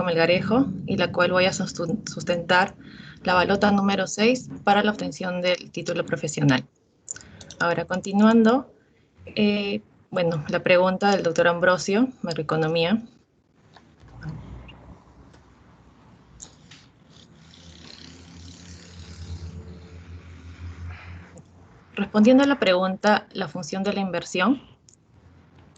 Melgarejo, y la cual voy a sustentar la balota número 6 para la obtención del título profesional. Ahora, continuando, bueno, la pregunta del doctor Ambrosio, macroeconomía. Respondiendo a la pregunta, la función de la inversión.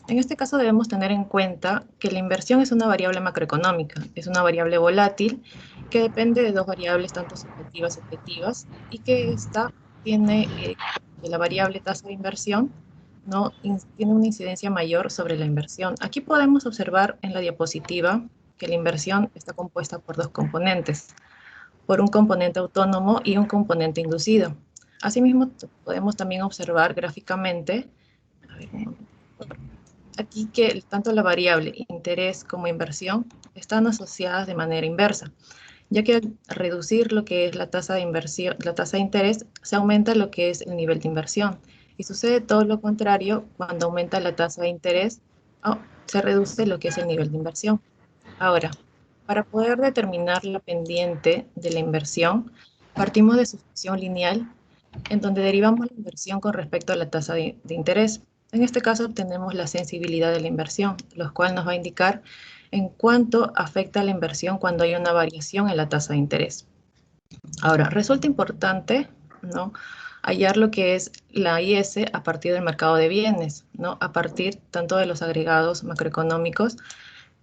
En este caso debemos tener en cuenta que la inversión es una variable macroeconómica, es una variable volátil que depende de dos variables tanto subjetivas y objetivas, y que esta tiene la variable tasa de inversión, ¿no? Tiene una incidencia mayor sobre la inversión. Aquí podemos observar en la diapositiva que la inversión está compuesta por dos componentes, por un componente autónomo y un componente inducido. Asimismo, podemos también observar gráficamente, a ver, un momento, aquí que tanto la variable interés como inversión están asociadas de manera inversa, ya que al reducir lo que es la tasa de inversión, la tasa de interés, se aumenta lo que es el nivel de inversión. Y sucede todo lo contrario cuando aumenta la tasa de interés, se reduce lo que es el nivel de inversión. Ahora, para poder determinar la pendiente de la inversión, partimos de su función lineal, en donde derivamos la inversión con respecto a la tasa de interés. En este caso obtenemos la sensibilidad de la inversión, lo cual nos va a indicar en cuánto afecta la inversión cuando hay una variación en la tasa de interés. Ahora, resulta importante, ¿no?, hallar lo que es la IS a partir del mercado de bienes, ¿no?, a partir tanto de los agregados macroeconómicos,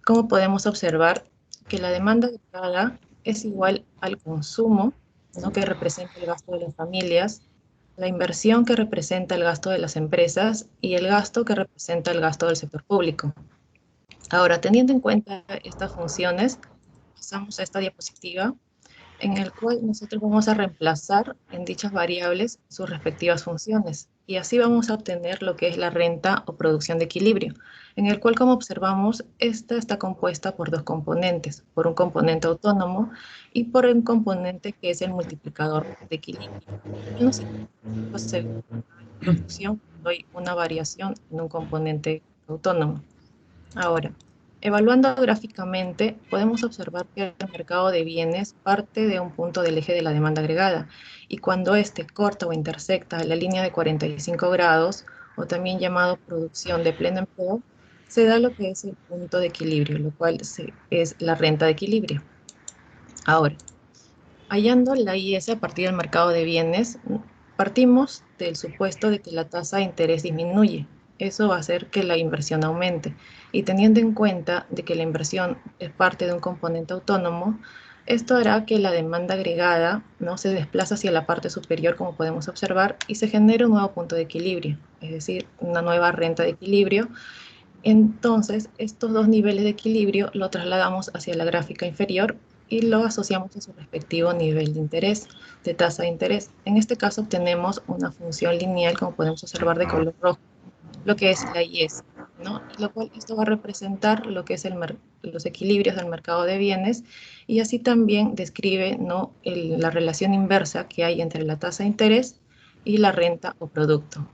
como podemos observar que la demanda agregada es igual al consumo, ¿no?, que representa el gasto de las familias, la inversión que representa el gasto de las empresas y el gasto que representa el gasto del sector público. Ahora, teniendo en cuenta estas funciones, pasamos a esta diapositiva en el cual nosotros vamos a reemplazar en dichas variables sus respectivas funciones. Y así vamos a obtener lo que es la renta o producción de equilibrio, en el cual, como observamos, esta está compuesta por dos componentes, por un componente autónomo y por un componente que es el multiplicador de equilibrio. No sé, producción, doy una variación en un componente autónomo. Ahora, evaluando gráficamente, podemos observar que el mercado de bienes parte de un punto del eje de la demanda agregada, y cuando éste corta o intersecta la línea de 45 grados, o también llamado producción de pleno empleo, se da lo que es el punto de equilibrio, lo cual es la renta de equilibrio. Ahora, hallando la IS a partir del mercado de bienes, partimos del supuesto de que la tasa de interés disminuye. Eso va a hacer que la inversión aumente. Y teniendo en cuenta de que la inversión es parte de un componente autónomo, esto hará que la demanda agregada no se desplace hacia la parte superior, como podemos observar, y se genere un nuevo punto de equilibrio, es decir, una nueva renta de equilibrio. Entonces, estos dos niveles de equilibrio lo trasladamos hacia la gráfica inferior y lo asociamos a su respectivo nivel de interés, de tasa de interés. En este caso obtenemos una función lineal, como podemos observar, de color rojo, lo que es la IS, ¿no? Y lo cual esto va a representar lo que es los equilibrios del mercado de bienes, y así también describe, ¿no?, la relación inversa que hay entre la tasa de interés y la renta o producto.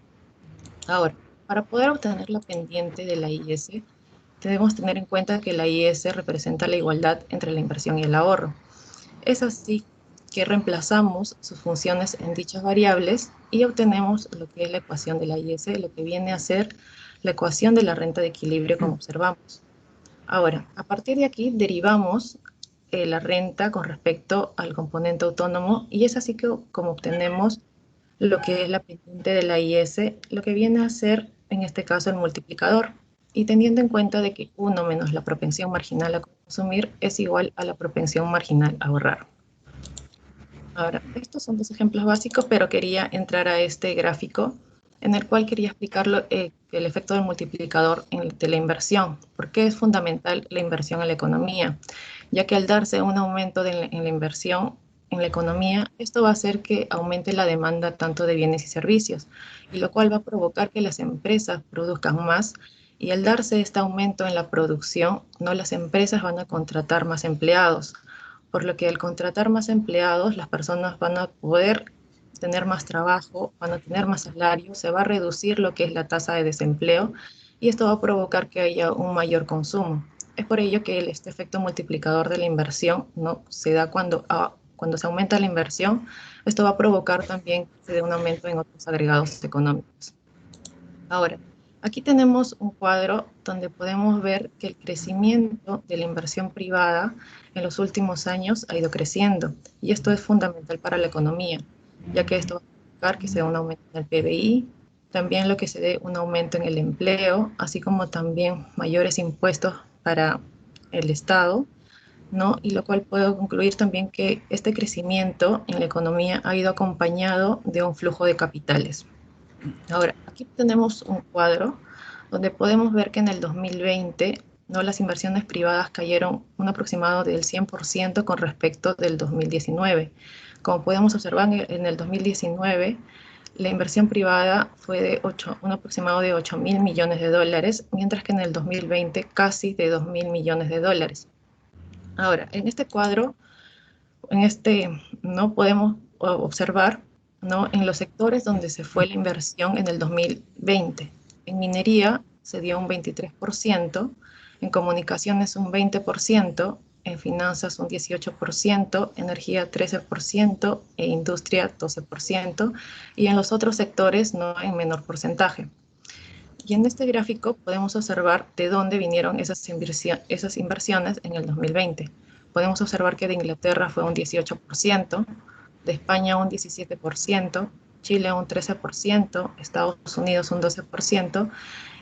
Ahora, para poder obtener la pendiente de la IS, debemos tener en cuenta que la IS representa la igualdad entre la inversión y el ahorro. Es así que reemplazamos sus funciones en dichas variables y obtenemos lo que es la ecuación de la IS, lo que viene a ser la ecuación de la renta de equilibrio, como observamos. Ahora, a partir de aquí derivamos la renta con respecto al componente autónomo, y es así que como obtenemos lo que es la pendiente de la IS, lo que viene a ser en este caso el multiplicador, y teniendo en cuenta de que 1 menos la propensión marginal a consumir es igual a la propensión marginal a ahorrar. Ahora, estos son dos ejemplos básicos, pero quería entrar a este gráfico en el cual quería explicarlo, el efecto del multiplicador de la inversión. ¿Por qué es fundamental la inversión en la economía? Ya que al darse un aumento en la inversión en la economía, esto va a hacer que aumente la demanda tanto de bienes y servicios, y lo cual va a provocar que las empresas produzcan más, y al darse este aumento en la producción, ¿no?, las empresas van a contratar más empleados, por lo que al contratar más empleados, las personas van a poder tener más trabajo, van a tener más salario, se va a reducir lo que es la tasa de desempleo, y esto va a provocar que haya un mayor consumo. Es por ello que este efecto multiplicador de la inversión, ¿no?, se da cuando se aumenta la inversión. Esto va a provocar también que se dé un aumento en otros agregados económicos. Ahora, aquí tenemos un cuadro donde podemos ver que el crecimiento de la inversión privada en los últimos años ha ido creciendo, y esto es fundamental para la economía, ya que esto va a provocar que se dé un aumento en el PBI, también lo que se dé un aumento en el empleo, así como también mayores impuestos para el Estado, ¿no? Y lo cual puedo concluir también que este crecimiento en la economía ha ido acompañado de un flujo de capitales. Ahora, aquí tenemos un cuadro donde podemos ver que en el 2020, ¿no?, las inversiones privadas cayeron un aproximado del 100% con respecto del 2019. Como podemos observar, en el 2019 la inversión privada fue de un aproximado de 8.000 millones de dólares, mientras que en el 2020 casi de 2.000 millones de dólares. Ahora, en este cuadro, no podemos observar, ¿no?, en los sectores donde se fue la inversión en el 2020. En minería se dio un 23%, en comunicaciones un 20%, en finanzas un 18%, energía 13% e industria 12%, y en los otros sectores no en menor porcentaje. Y en este gráfico podemos observar de dónde vinieron esas inversiones en el 2020. Podemos observar que de Inglaterra fue un 18%, de España un 17%, Chile un 13%, Estados Unidos un 12%,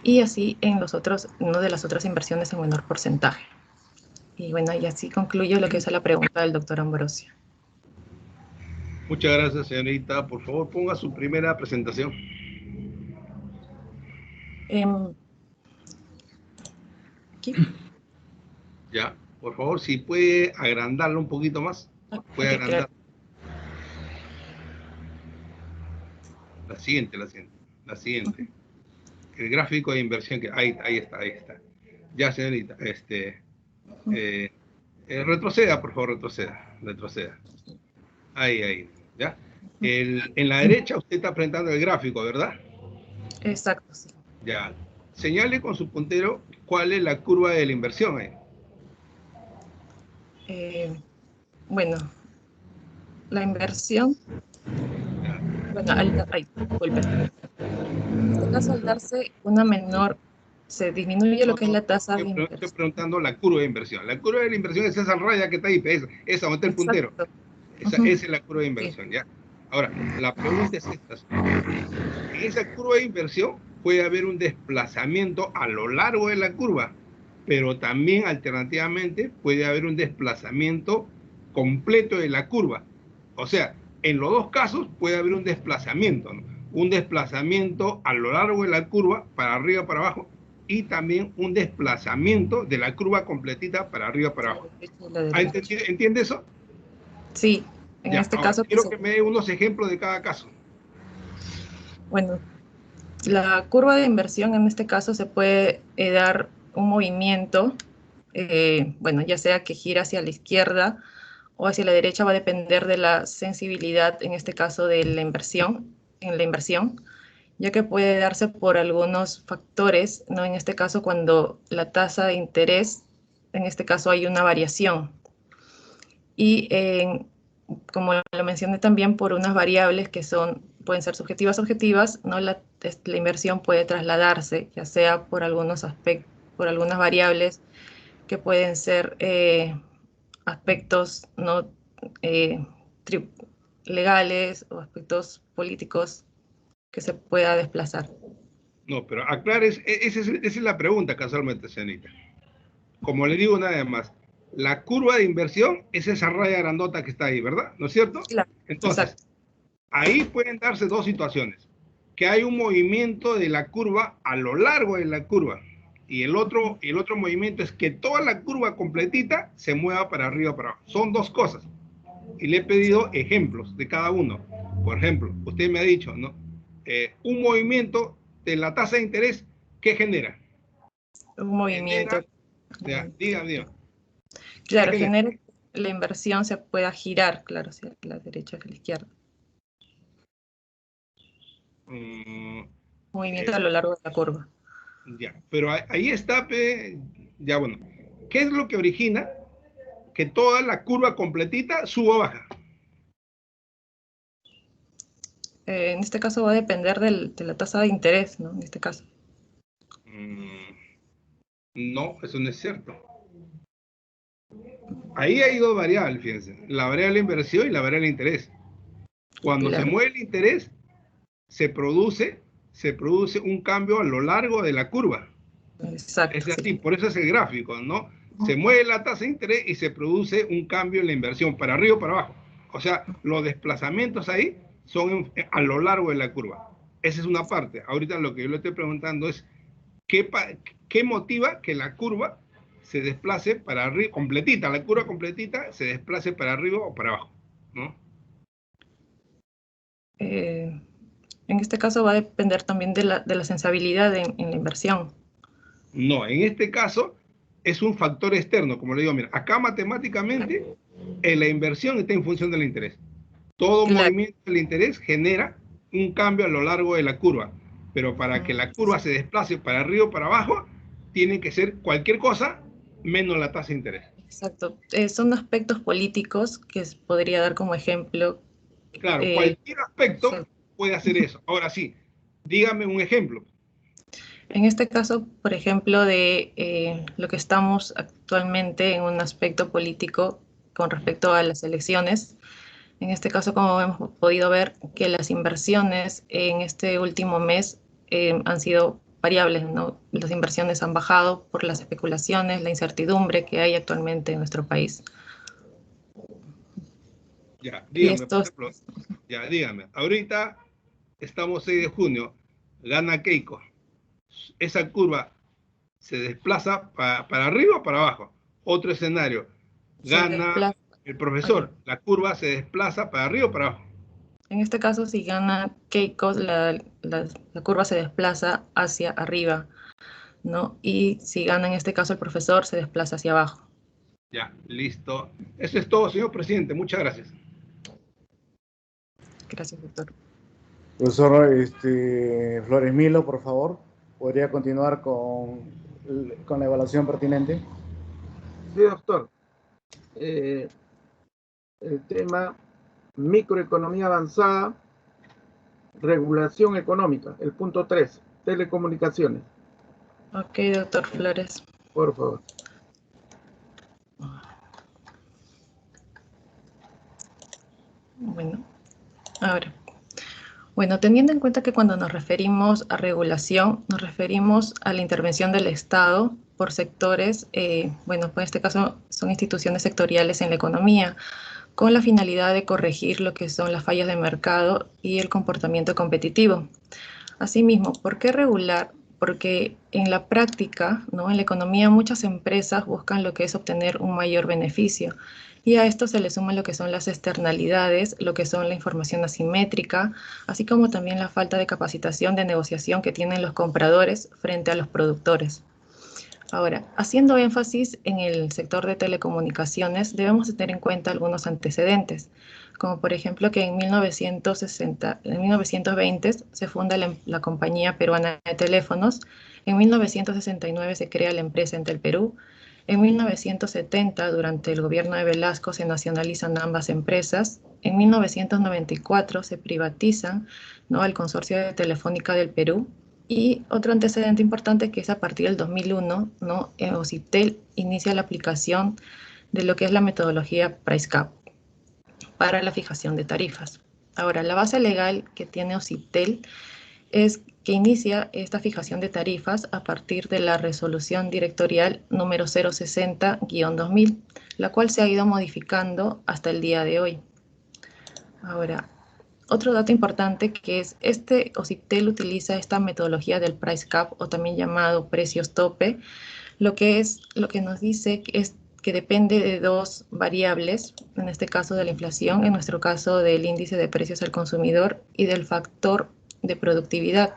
y así en los otros, no de las otras inversiones en menor porcentaje. Y bueno, y así concluyo lo que es la pregunta del doctor Ambrosio. Muchas gracias, señorita. Por favor, ponga su primera presentación. Aquí. Ya, por favor, si puede agrandarlo un poquito más. Puede Okay, agrandar. claro. La siguiente. El gráfico de inversión que ahí está. Ya, señorita, retroceda, por favor, retroceda. Ahí, ¿ya? En la derecha usted está presentando el gráfico, ¿verdad? Exacto, sí. Ya. Señale con su puntero cuál es la curva de la inversión ahí. Bueno, la inversión, bueno, disculpe. En este caso, al darse una menor, se disminuye lo que es la tasa de Estoy inversión. preguntando la curva de inversión. La curva de la inversión es esa raya que está ahí, esa donde está el puntero. Exacto. Esa es la curva de Sí. inversión, ¿ya? Ahora, la pregunta es esta. En esa curva de inversión puede haber un desplazamiento a lo largo de la curva, pero también alternativamente puede haber un desplazamiento completo de la curva. O sea, en los dos casos puede haber un desplazamiento, ¿no? Un desplazamiento a lo largo de la curva, para arriba, para abajo, y también un desplazamiento de la curva completita para arriba, para abajo. ¿Entiende eso? Sí, en Ya, este ahora caso, quiero que me dé unos ejemplos de cada caso. bueno, la curva de inversión en este caso se puede dar un movimiento, bueno, ya sea que gira hacia la izquierda o hacia la derecha, va a depender de la sensibilidad, en este caso de la inversión, ya que puede darse por algunos factores, ¿no? En este caso, cuando la tasa de interés, en este caso hay una variación. Y como lo mencioné también, por unas variables que pueden ser subjetivas o objetivas, ¿no? La inversión puede trasladarse, ya sea por algunos aspectos, por algunas variables que pueden ser aspectos no legales o aspectos políticos que se pueda desplazar. No, pero aclare, esa es la pregunta casualmente, señorita. Como le digo nada más, la curva de inversión es esa raya grandota que está ahí, ¿verdad? ¿No es cierto? Claro, Entonces, exacto. ahí pueden darse dos situaciones. Que hay un movimiento de la curva a lo largo de la curva. Y el otro movimiento es que toda la curva completita se mueva para arriba, para abajo. Son dos cosas. Y le he pedido ejemplos de cada uno. Por ejemplo, usted me ha dicho, ¿no? Un movimiento de la tasa de interés, ¿qué genera? Un movimiento. Genera, dígame, ¿qué Claro, genera? genera que la inversión se pueda girar, claro, hacia la derecha, hacia la izquierda. Movimiento a lo largo de la curva. Ya, pero ahí está, ya bueno. ¿qué es lo que origina que toda la curva completita suba o baja? En este caso va a depender de la tasa de interés, ¿no? En este caso. No, eso no es cierto. Ahí hay dos variables, fíjense, la variable inversión y la variable interés. Cuando se Claro. mueve el interés, se produce un cambio a lo largo de la curva. Exacto, Es así, sí. por eso es el gráfico, ¿no? Se mueve la tasa de interés y se produce un cambio en la inversión, para arriba o para abajo. O sea, los desplazamientos ahí son a lo largo de la curva. Esa es una parte. Ahorita lo que yo le estoy preguntando es, ¿qué motiva que la curva se desplace para arriba, completita, la curva completita se desplace para arriba o para abajo, ¿no? En este caso va a depender también de la sensibilidad en la inversión. No, en este caso es un factor externo, como le digo, mira, acá matemáticamente la inversión está en función del interés. Todo Claro. movimiento del interés genera un cambio a lo largo de la curva, pero para que la curva se desplace para arriba o para abajo, tiene que ser cualquier cosa menos la tasa de interés. Exacto. Son aspectos políticos que podría dar como ejemplo. Claro, cualquier aspecto Sí. puede hacer eso. Ahora sí, dígame un ejemplo. En este caso, por ejemplo, de lo que estamos actualmente en un aspecto político con respecto a las elecciones. En este caso, como hemos podido ver, que las inversiones en este último mes han sido variables, ¿no? Las inversiones han bajado por las especulaciones, la incertidumbre que hay actualmente en nuestro país. Ya, Y dígame, por esto, ejemplo, ya, dígame. Ahorita estamos 6 de junio, gana Keiko. Esa curva se desplaza para arriba o para abajo. Otro escenario, se gana desplaza. el Okay. profesor, la curva se desplaza para arriba o para abajo. En este caso, si gana Keiko, la curva se desplaza hacia arriba, ¿no? Y si gana en este caso el profesor, se desplaza hacia abajo. Ya, listo. Eso es todo, señor presidente. Muchas gracias. Gracias, doctor. Profesor Flores Milo, por favor, ¿podría continuar con la evaluación pertinente? Sí, doctor. El tema microeconomía avanzada, regulación económica, el punto 3, telecomunicaciones. Ok, doctor Flores. Por favor. Bueno, ahora. Bueno, teniendo en cuenta que cuando nos referimos a regulación, nos referimos a la intervención del Estado por sectores, bueno, pues en este caso son instituciones sectoriales en la economía, con la finalidad de corregir lo que son las fallas de mercado y el comportamiento competitivo. Asimismo, ¿por qué regular? Porque en la práctica, ¿no? En la economía muchas empresas buscan lo que es obtener un mayor beneficio y a esto se le suma lo que son las externalidades, lo que son la información asimétrica, así como también la falta de capacitación de negociación que tienen los compradores frente a los productores. Ahora, haciendo énfasis en el sector de telecomunicaciones, debemos tener en cuenta algunos antecedentes, como por ejemplo que en 1920 se funda la Compañía Peruana de Teléfonos, en 1969 se crea la empresa Entel Perú, en 1970, durante el gobierno de Velasco, se nacionalizan ambas empresas, en 1994 se privatizan, ¿no?, el Consorcio de Telefónica del Perú. Y otro antecedente importante que es a partir del 2001, ¿no? Ocitel inicia la aplicación de lo que es la metodología Price Cap para la fijación de tarifas. Ahora, la base legal que tiene Ocitel es que inicia esta fijación de tarifas a partir de la resolución directorial número 060-2000, la cual se ha ido modificando hasta el día de hoy. Ahora, otro dato importante que es Ocitel utiliza esta metodología del price cap o también llamado precios tope, lo que nos dice es que depende de dos variables, en este caso de la inflación, en nuestro caso del índice de precios al consumidor y del factor de productividad,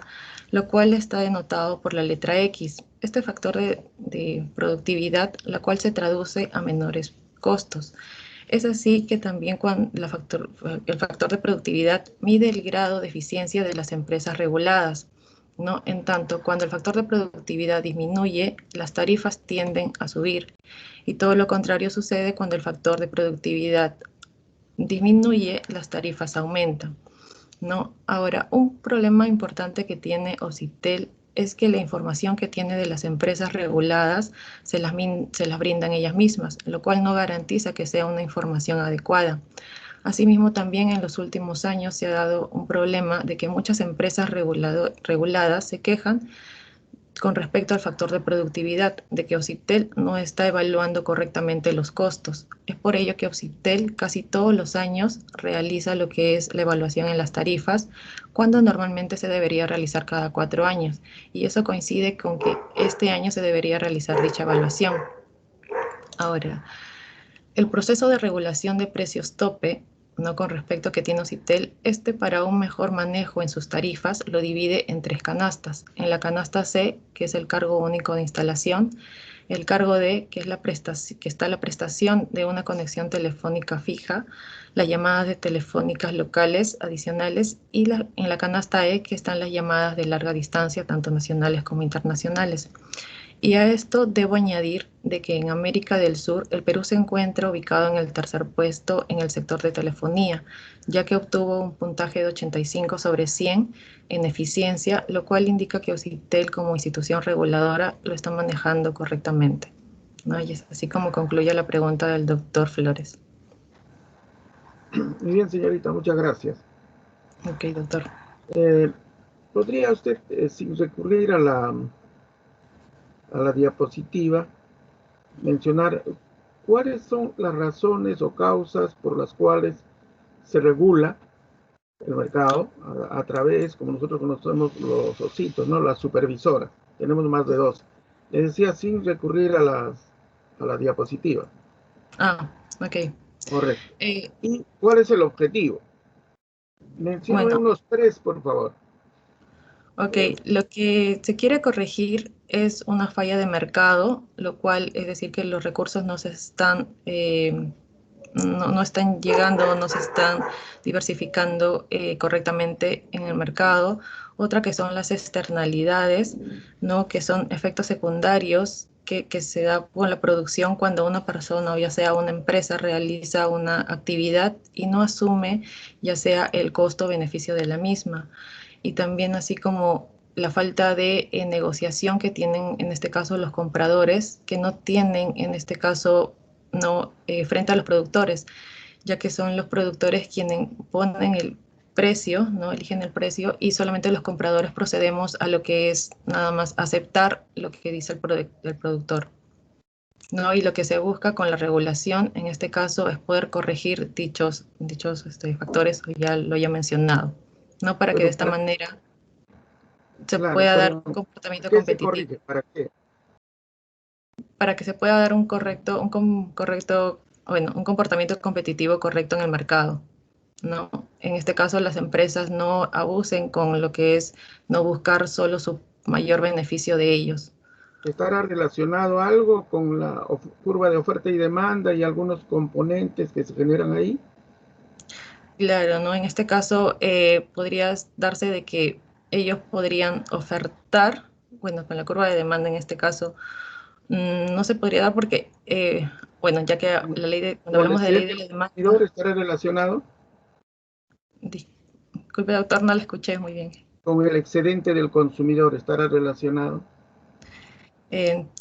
lo cual está denotado por la letra X. Este factor de productividad, la cual se traduce a menores costos. Es así que también el factor de productividad mide el grado de eficiencia de las empresas reguladas. ¿no? En tanto, cuando el factor de productividad disminuye, las tarifas tienden a subir. Y todo lo contrario sucede cuando el factor de productividad disminuye, las tarifas aumentan, ¿no? Ahora, un problema importante que tiene OCITEL es que la información que tiene de las empresas reguladas se las brindan ellas mismas, lo cual no garantiza que sea una información adecuada. Asimismo, también en los últimos años se ha dado un problema de que muchas empresas reguladas se quejan con respecto al factor de productividad, de que OCITEL no está evaluando correctamente los costos. Es por ello que OCITEL casi todos los años realiza lo que es la evaluación en las tarifas, cuando normalmente se debería realizar cada 4 años. Y eso coincide con que este año se debería realizar dicha evaluación. Ahora, el proceso de regulación de precios tope, no con respecto a que tiene OCITEL, para un mejor manejo en sus tarifas lo divide en 3 canastas. En la canasta C, que es el cargo único de instalación, el cargo D, que está la prestación de una conexión telefónica fija, las llamadas de telefónicas locales adicionales, y en la canasta E, que están las llamadas de larga distancia, tanto nacionales como internacionales. Y a esto debo añadir de que en América del Sur el Perú se encuentra ubicado en el tercer puesto en el sector de telefonía, ya que obtuvo un puntaje de 85 sobre 100 en eficiencia, lo cual indica que OCITEL como institución reguladora lo está manejando correctamente, ¿no? Y es así como concluye la pregunta del doctor Flores. Muy bien, señorita, muchas gracias. Ok, doctor. ¿Podría usted, sin recurrir a la diapositiva, mencionar cuáles son las razones o causas por las cuales se regula el mercado a través, como nosotros conocemos los OSITos, ¿no? Las supervisoras? Tenemos más de 2. Les decía, sin recurrir a la diapositiva. Ok. Correcto. ¿Y cuál es el objetivo? Mencione unos 3, por favor. Ok, lo que se quiere corregir es una falla de mercado, lo cual es decir que los recursos no se están, no están llegando, no se están diversificando correctamente en el mercado. Otra que son las externalidades, ¿no? Que son efectos secundarios que se da con la producción cuando una persona o ya sea una empresa realiza una actividad y no asume ya sea el costo-beneficio de la misma. Y también así como la falta de negociación que tienen en este caso los compradores, que no tienen en este caso frente a los productores, ya que son los productores quienes ponen el precio, ¿no? Eligen el precio y solamente los compradores procedemos a lo que es nada más aceptar lo que dice el productor, ¿no? Y lo que se busca con la regulación en este caso es poder corregir dichos factores, ya lo he mencionado, ¿no? Para que de esta manera se pueda dar un comportamiento competitivo. ¿Qué se corrige? ¿Para qué? Para que se pueda dar un comportamiento competitivo correcto en el mercado, ¿no? En este caso, las empresas no abusen con lo que es no buscar solo su mayor beneficio de ellos. ¿Estará relacionado algo con la curva de oferta y demanda y algunos componentes que se generan ahí? Claro, ¿no? En este caso podría darse de que ellos podrían ofertar, bueno, con la curva de demanda en este caso, no se podría dar porque, ya que cuando hablamos de ley de la demanda... ¿Estará relacionado? Disculpe, doctor, no la escuché muy bien. ¿Con el excedente del consumidor estará relacionado?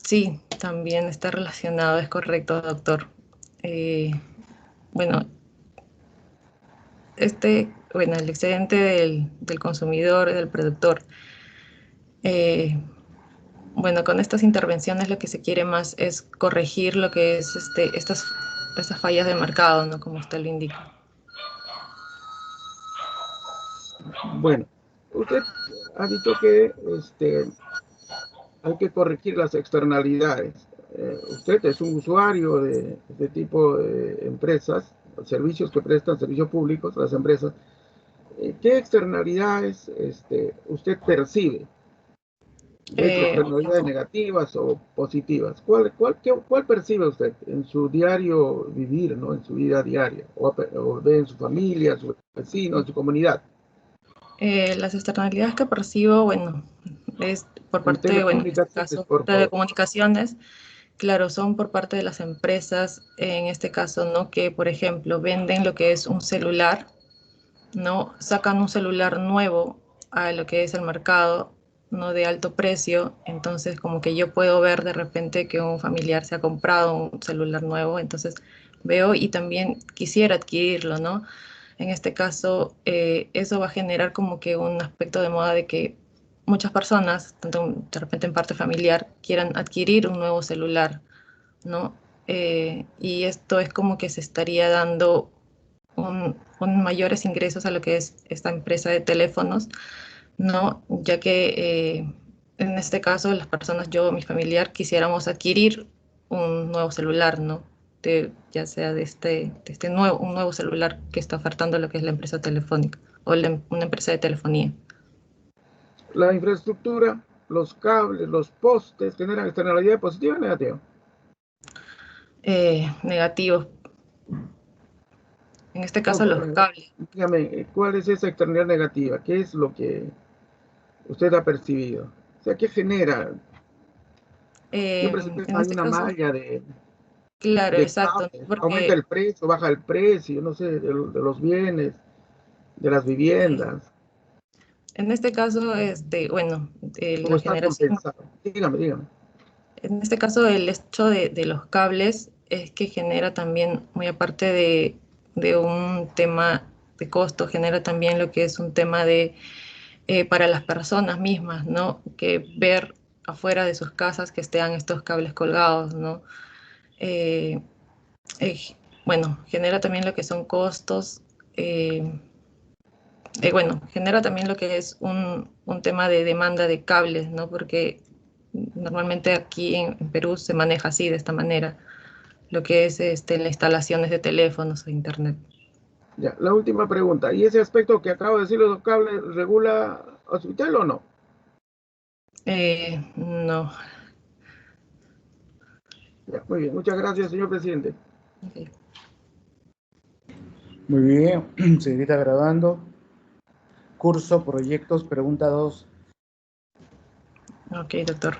Sí, también está relacionado, es correcto, doctor. El excedente del consumidor, del productor. Con estas intervenciones lo que se quiere más es corregir lo que es estas fallas de mercado, ¿no? Como usted lo indica. Bueno, usted ha dicho que hay que corregir las externalidades. Usted es un usuario de este tipo de empresas, servicios que prestan servicios públicos, las empresas. ¿Qué externalidades usted percibe? ¿Externalidades negativas o positivas? ¿Cuál percibe usted en su diario vivir, ¿no? En su vida diaria? ¿O ve en su familia, en su vecino, en su comunidad? Las externalidades que percibo, bueno, es por parte de, bueno, en este caso, por favor. telecomunicaciones, claro, son por parte de las empresas, en este caso, ¿no? Que, por ejemplo, venden lo que es un celular, ¿no? Sacan un celular nuevo a lo que es el mercado, ¿no? De alto precio, entonces como que yo puedo ver de repente que un familiar se ha comprado un celular nuevo, entonces veo y también quisiera adquirirlo, ¿no? En este caso, eso va a generar como que un aspecto de moda de que muchas personas, tanto de repente en parte familiar, quieran adquirir un nuevo celular, ¿no? Y esto es como que se estaría dando un mayores ingresos a lo que es esta empresa de teléfonos, ¿no? Ya que en este caso las personas, yo, mi familiar, quisiéramos adquirir un nuevo celular, ¿no? Ya sea un nuevo celular que está ofertando lo que es la empresa telefónica o una empresa de telefonía. La infraestructura, los cables, los postes, ¿generan externalidad positiva o negativa? Negativos. En este caso, No, los cables. dígame, ¿cuál es esa externalidad negativa? ¿Qué es lo que usted ha percibido? O sea, ¿qué genera? Siempre se En piensa hay este una caso, malla claro, de exacto, cables. Aumenta porque el precio, baja el precio, no sé, de los bienes, de las viviendas. en este caso, bueno, ¿Cómo la está generación. compensado? Dígame, dígame. En este caso, el hecho de los cables es que genera también, muy aparte de un tema de costo, genera también lo que es un tema de para las personas mismas, ¿no? Que ver afuera de sus casas que estén estos cables colgados, ¿no? Eh, eh, bueno, genera también lo que son costos. eh, bueno, genera también lo que es un tema de demanda de cables, ¿no? Porque normalmente aquí en Perú se maneja así, de esta manera, lo que es las instalaciones de teléfonos o internet. Ya, la última pregunta. ¿Y ese aspecto que acabo de decir, los cables, regula hospital o no? No. Ya, muy bien. Muchas gracias, señor presidente. Okay. Muy bien, señorita grabando. Curso, proyectos, pregunta 2. Ok, doctor.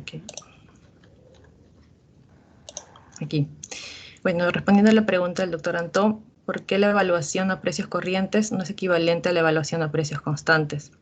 Okay. Aquí. Bueno, respondiendo a la pregunta del doctor Antón, ¿por qué la evaluación a precios corrientes no es equivalente a la evaluación a precios constantes?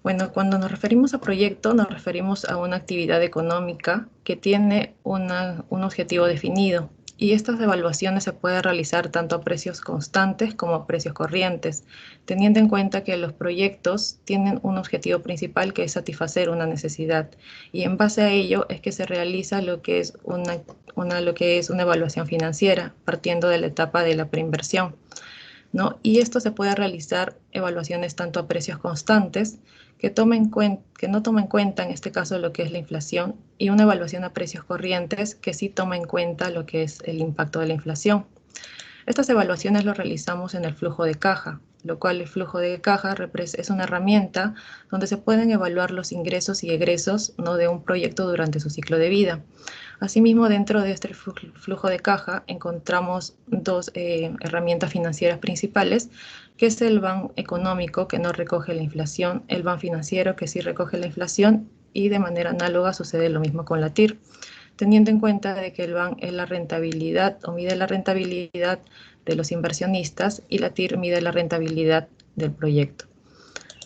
Bueno, cuando nos referimos a proyecto, nos referimos a una actividad económica que tiene un objetivo definido. Y estas evaluaciones se pueden realizar tanto a precios constantes como a precios corrientes, teniendo en cuenta que los proyectos tienen un objetivo principal que es satisfacer una necesidad. Y en base a ello es que se realiza lo que es una evaluación financiera, partiendo de la etapa de la preinversión, ¿no? Y esto se puede realizar evaluaciones tanto a precios constantes, que no toma en cuenta en este caso lo que es la inflación, y una evaluación a precios corrientes que sí toma en cuenta lo que es el impacto de la inflación. Estas evaluaciones lo realizamos en el flujo de caja, lo cual el flujo de caja es una herramienta donde se pueden evaluar los ingresos y egresos, ¿no?, de un proyecto durante su ciclo de vida. Asimismo, dentro de este flujo de caja encontramos dos herramientas financieras principales, que es el BAN económico, que no recoge la inflación, el BAN financiero, que sí recoge la inflación, y de manera análoga sucede lo mismo con la TIR, teniendo en cuenta de que el BAN es la rentabilidad o mide la rentabilidad de los inversionistas y la TIR mide la rentabilidad del proyecto.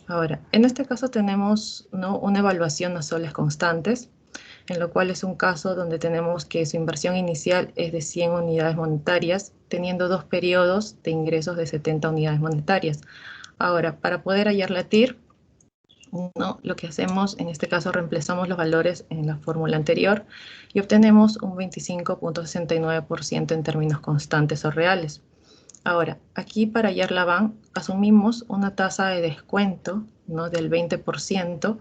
Ahora, en este caso tenemos, ¿no?, una evaluación a soles constantes, en lo cual es un caso donde tenemos que su inversión inicial es de 100 unidades monetarias, teniendo 2 periodos de ingresos de 70 unidades monetarias. Ahora, para poder hallar la TIR, ¿no?, lo que hacemos, en este caso, reemplazamos los valores en la fórmula anterior y obtenemos un 25.69% en términos constantes o reales. Ahora, aquí para hallar la BAN, asumimos una tasa de descuento, ¿no?, del 20%,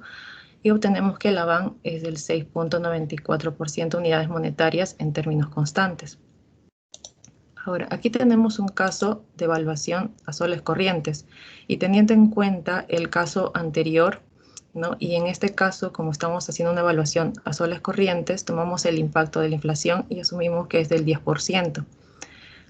y obtenemos que la BAN es del 6.94% unidades monetarias en términos constantes. Ahora, aquí tenemos un caso de evaluación a soles corrientes, y teniendo en cuenta el caso anterior, ¿no? Y en este caso, como estamos haciendo una evaluación a soles corrientes, tomamos el impacto de la inflación y asumimos que es del 10%.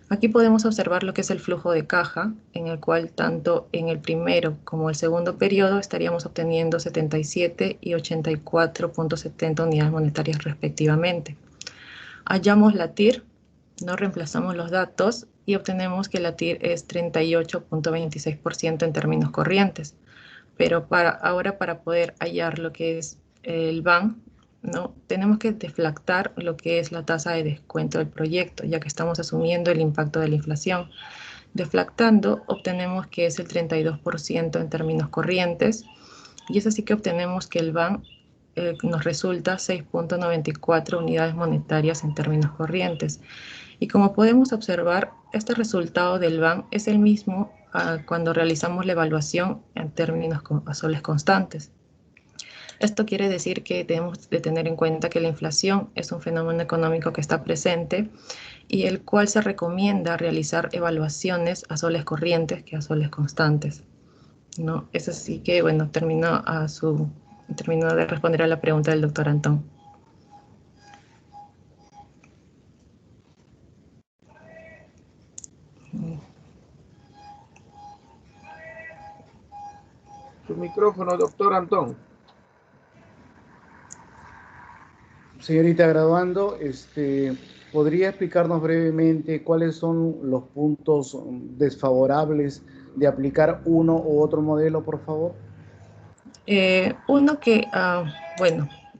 Aquí podemos observar lo que es el flujo de caja, en el cual tanto en el primero como el segundo periodo estaríamos obteniendo 77 y 84.70 unidades monetarias respectivamente. Hallamos la TIR, no reemplazamos los datos y obtenemos que la TIR es 38.26% en términos corrientes. Pero ahora para poder hallar lo que es el BAN, ¿no? Tenemos que deflactar lo que es la tasa de descuento del proyecto, ya que estamos asumiendo el impacto de la inflación. Deflactando, obtenemos que es el 32% en términos corrientes, y es así que obtenemos que el BAN nos resulta 6.94 unidades monetarias en términos corrientes. Y como podemos observar, este resultado del BAN es el mismo cuando realizamos la evaluación en términos a soles constantes. Esto quiere decir que debemos de tener en cuenta que la inflación es un fenómeno económico que está presente y el cual se recomienda realizar evaluaciones a soles corrientes que a soles constantes, ¿no? Es así que, bueno, termino de responder a la pregunta del doctor Antón. Su micrófono, doctor Antón. Señorita graduando, ¿podría explicarnos brevemente cuáles son los puntos desfavorables de aplicar uno u otro modelo, por favor? Bueno,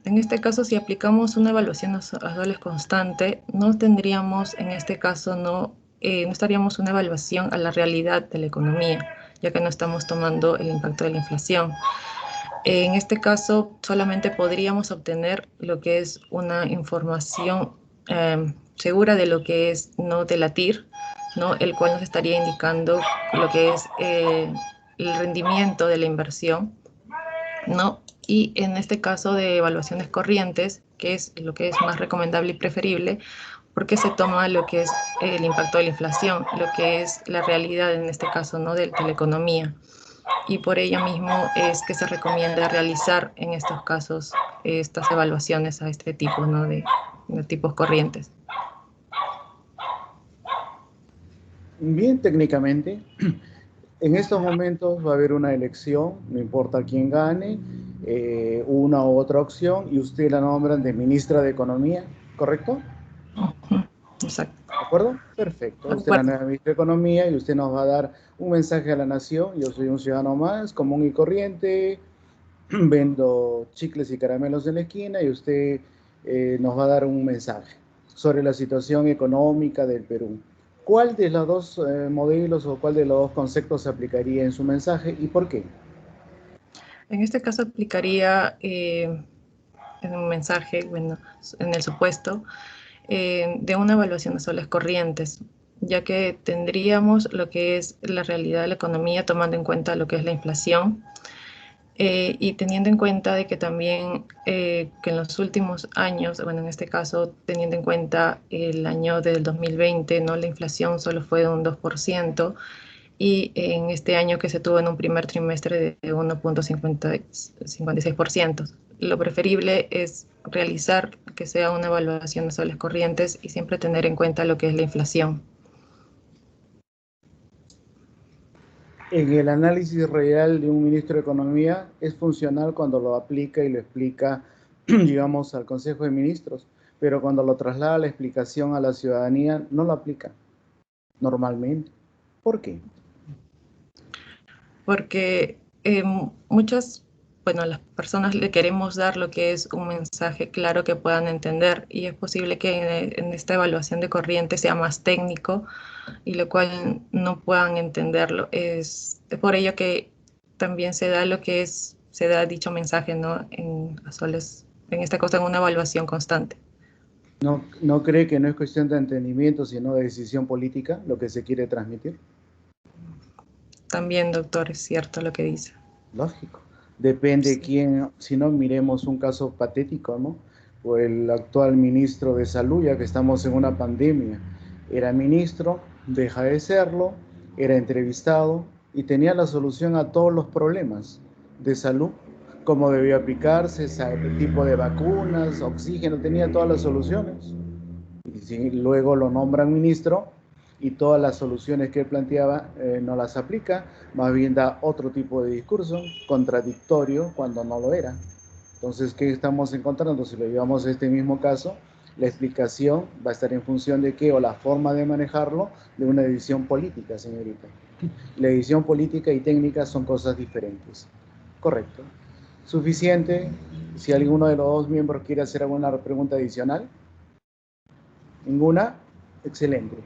en este caso, si aplicamos una evaluación a soles constante, no tendríamos, en este caso, no estaríamos una evaluación a la realidad de la economía, ya que no estamos tomando el impacto de la inflación. En este caso, solamente podríamos obtener lo que es una información segura de lo que es no de la TIR, ¿no? El cual nos estaría indicando lo que es el rendimiento de la inversión, ¿no? Y en este caso de evaluaciones corrientes, que es lo que es más recomendable y preferible, porque se toma lo que es el impacto de la inflación, lo que es la realidad en este caso, ¿no? de la economía. Y por ello mismo es que se recomienda realizar en estos casos estas evaluaciones a este tipo, ¿no? de tipos corrientes. Bien, técnicamente, en estos momentos va a haber una elección, no importa quién gane, una u otra opción, y usted la nombran de ministra de Economía, ¿correcto? Exacto. ¿De acuerdo? Perfecto. Usted es la nueva ministra de Economía y usted nos va a dar un mensaje a la nación. Yo soy un ciudadano más, común y corriente, vendo chicles y caramelos en la esquina y usted nos va a dar un mensaje sobre la situación económica del Perú. ¿Cuál de los dos modelos o cuál de los dos conceptos se aplicaría en su mensaje y por qué? En este caso aplicaría en un mensaje, bueno, en el supuesto de una evaluación de soles corrientes, ya que tendríamos lo que es la realidad de la economía tomando en cuenta lo que es la inflación, y teniendo en cuenta de que también que en los últimos años, bueno, en este caso teniendo en cuenta el año del 2020, ¿no? La inflación solo fue de un 2%, y en este año que se tuvo en un primer trimestre de 1.56%. Lo preferible es realizar que sea una evaluación de soles corrientes y siempre tener en cuenta lo que es la inflación. En el análisis real de un ministro de Economía es funcional cuando lo aplica y lo explica, digamos, al Consejo de Ministros, pero cuando lo traslada la explicación a la ciudadanía, no lo aplica normalmente. ¿Por qué? Porque las personas le queremos dar lo que es un mensaje claro que puedan entender, y es posible que en esta evaluación de corriente sea más técnico y lo cual no puedan entenderlo. Es por ello que también se da dicho mensaje, ¿no? En esta cosa, en una evaluación constante. ¿No cree que no es cuestión de entendimiento, sino de decisión política lo que se quiere transmitir? También, doctor, es cierto lo que dice. Lógico. Depende Sí. quién, si no, miremos un caso patético, ¿no? O el actual ministro de Salud, ya que estamos en una pandemia. Era ministro, deja de serlo, era entrevistado y tenía la solución a todos los problemas de salud cómo debió aplicarse, el tipo de vacunas, oxígeno, tenía todas las soluciones. Y si luego lo nombran ministro y todas las soluciones que él planteaba no las aplica, más bien da otro tipo de discurso, contradictorio cuando no lo era. Entonces, ¿qué estamos encontrando? Si lo llevamos a este mismo caso, la explicación va a estar en función de qué, o la forma de manejarlo, de una decisión política, señorita. La decisión política y técnica son cosas diferentes. Correcto. Suficiente. Si alguno de los dos miembros quiere hacer alguna pregunta adicional. ¿Ninguna? Excelente.